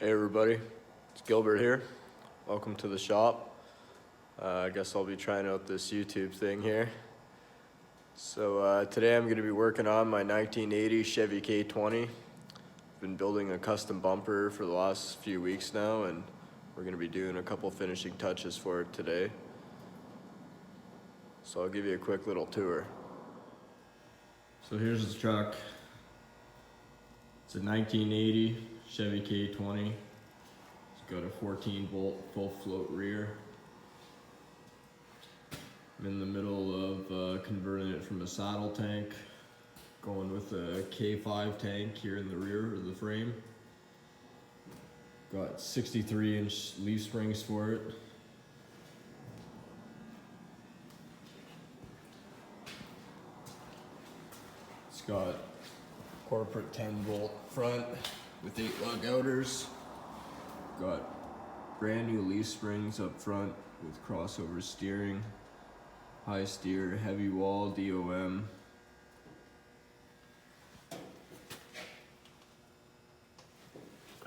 Hey everybody, it's Gilbert here. Welcome to the shop. I guess I'll be trying out this YouTube thing here. So today I'm going to be working on my 1980 Chevy K20. I've been building a custom bumper for the last few weeks now, and we're going to be doing a couple finishing touches for it today. So I'll give you a quick little tour. So here's the truck. It's a 1980 Chevy K20. It's got a 14-volt full float rear. I'm in the middle of converting it from a saddle tank, going with a K5 tank here in the rear of the frame. Got 63-inch leaf springs for it. It's got corporate 10-volt front with 8-lug outers. Got brand new leaf springs up front with crossover steering, high steer, heavy wall, DOM.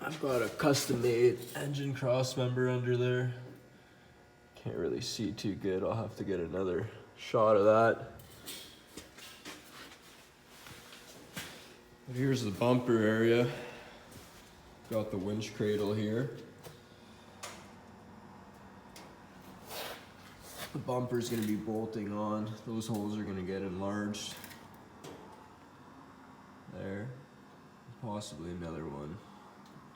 I've got a custom-made engine cross member under there. Can't really see too good. I'll have to get another shot of that. Here's the bumper area. Got the winch cradle here. The bumper's gonna be bolting on. Those holes are gonna get enlarged. There. Possibly another one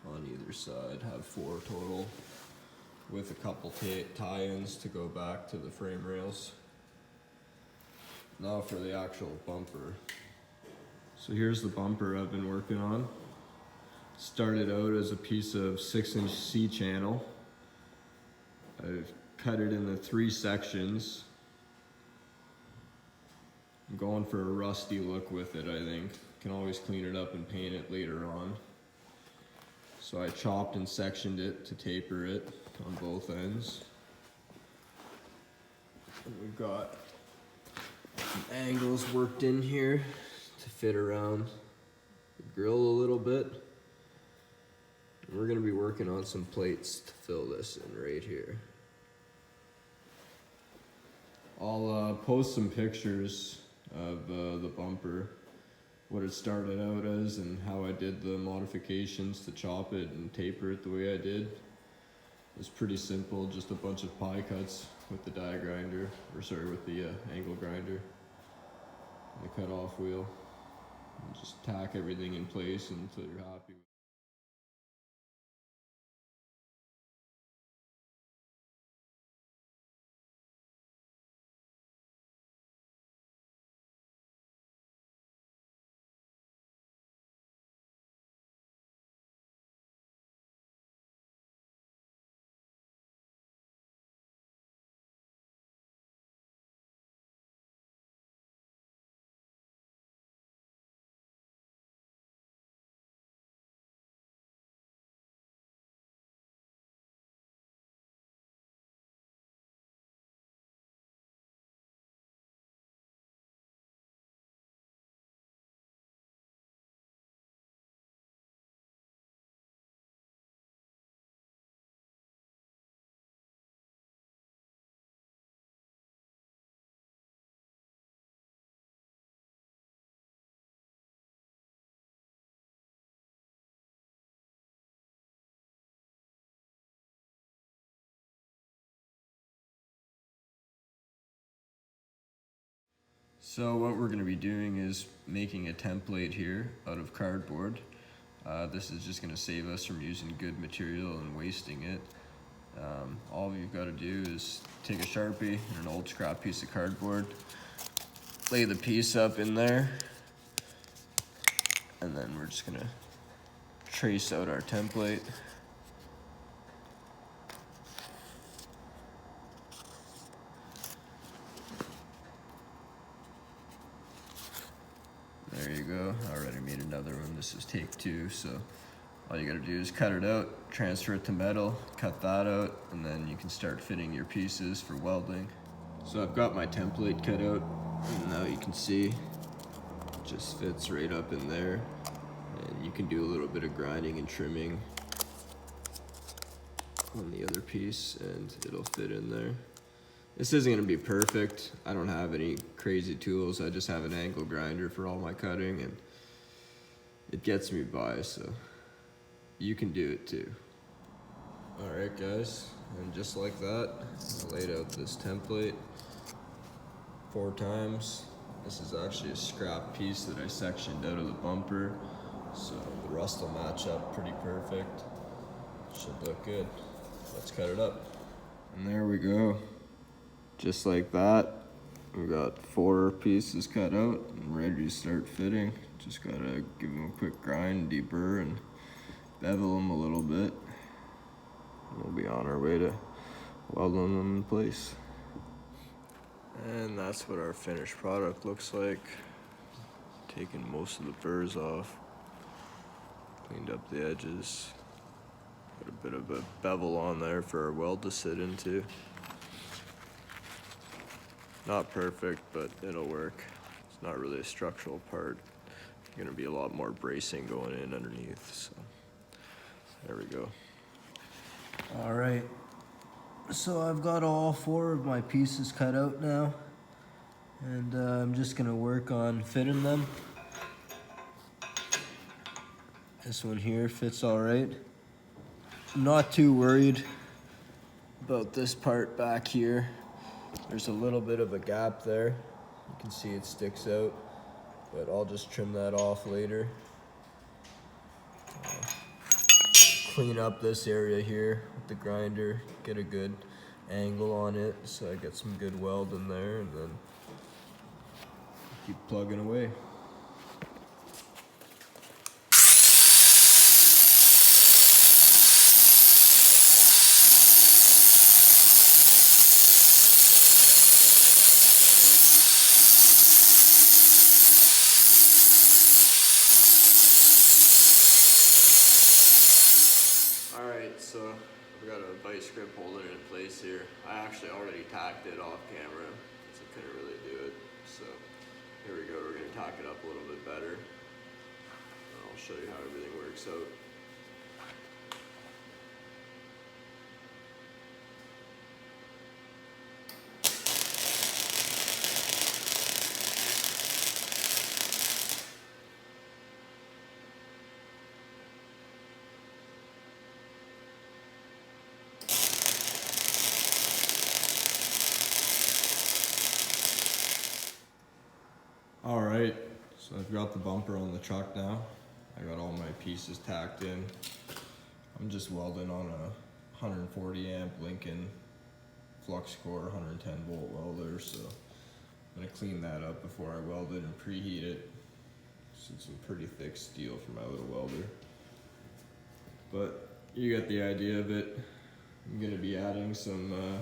on either side. Have 4 total with a couple tie-ins to go back to the frame rails. Now for the actual bumper. So here's the bumper I've been working on. Started out as a piece of 6-inch C-channel. I've cut it into 3 sections. I'm going for a rusty look with it, I think. Can always clean it up and paint it later on. So I chopped and sectioned it to taper it on both ends. And we've got some angles worked in here to fit around the grill a little bit. We're going to be working on some plates to fill this in right here. I'll post some pictures of the bumper, what it started out as and how I did the modifications to chop it and taper it the way I did. It was pretty simple, just a bunch of pie cuts with the die grinder, with the angle grinder and the cut-off wheel. And just tack everything in place until you're happy. So what we're going to be doing is making a template here out of cardboard. This is just going to save us from using good material and wasting it. All you've got to do is take a Sharpie and an old scrap piece of cardboard, lay the piece up in there, and then we're just going to trace out our template. There you go. I already made another one. This is take 2, so all you gotta do is cut it out, transfer it to metal, cut that out, and then you can start fitting your pieces for welding. So I've got my template cut out, and now you can see it just fits right up in there. And you can do a little bit of grinding and trimming on the other piece and it'll fit in there. This isn't gonna be perfect. I don't have any crazy tools. I just have an angle grinder for all my cutting and it gets me by, so you can do it too. All right guys, and just like that, I laid out this template 4 times. This is actually a scrap piece that I sectioned out of the bumper, so the rust will match up pretty perfect. Should look good. Let's cut it up. And there we go. Just like that. We got 4 pieces cut out and ready to start fitting. Just gotta give them a quick grind, deburr, and bevel them a little bit. We'll be on our way to welding them in place. And that's what our finished product looks like. Taking most of the burrs off. Cleaned up the edges. Put a bit of a bevel on there for our weld to sit into. Not perfect, but it'll work. It's not really a structural part. There's gonna be a lot more bracing going in underneath, so there we go. All right, so I've got all 4 of my pieces cut out now, and I'm just gonna work on fitting them. This one here fits all right. I'm not too worried about this part back here. There's a little bit of a gap there. You can see it sticks out, but I'll just trim that off later. Clean up this area here with the grinder, get a good angle on it so I get some good weld in there, and then keep plugging away. So I've got a vice grip holding it in place here. I actually already tacked it off camera because I couldn't really do it. So here we go, we're gonna tack it up a little bit better. I'll show you how everything works out. All right, so I've got the bumper on the truck now. I got all my pieces tacked in. I'm just welding on a 140 amp Lincoln flux core 110 volt welder, so I'm gonna clean that up before I weld it and preheat it. It's some pretty thick steel for my little welder. But you get the idea of it. I'm gonna be adding some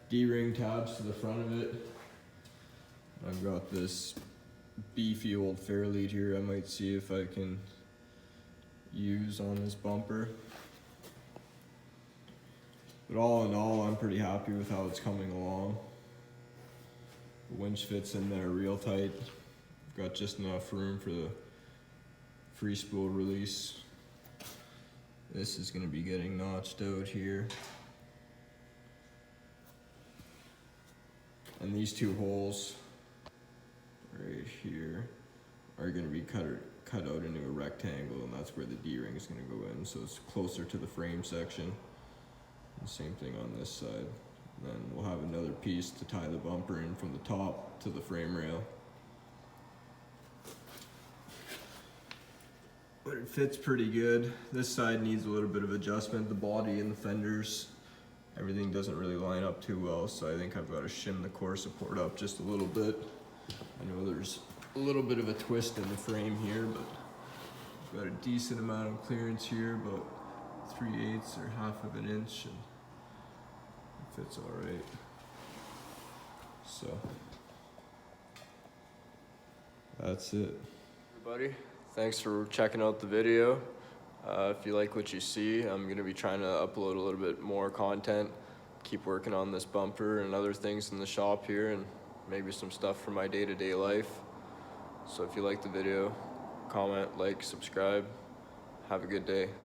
D-ring tabs to the front of it. I've got this beefy old Fairlead here I might see if I can use on this bumper. But all in all, I'm pretty happy with how it's coming along. The winch fits in there real tight. I've got just enough room for the free spool release. This is going to be getting notched out here. And these 2 holes right here are going to be cut out into a rectangle, and that's where the D-ring is going to go in, so it's closer to the frame section. And same thing on this side. And then we'll have another piece to tie the bumper in from the top to the frame rail. But it fits pretty good. This side needs a little bit of adjustment. The body and the fenders, everything doesn't really line up too well, so I think I've got to shim the core support up just a little bit. I know there's a little bit of a twist in the frame here, but I've got a decent amount of clearance here, about 3/8 or 1/2 inch, and it fits all right. So that's it. Everybody, thanks for checking out the video. If you like what you see, I'm gonna be trying to upload a little bit more content, keep working on this bumper and other things in the shop here, and maybe some stuff for my day-to-day life. So if you like the video, comment, like, subscribe. Have a good day.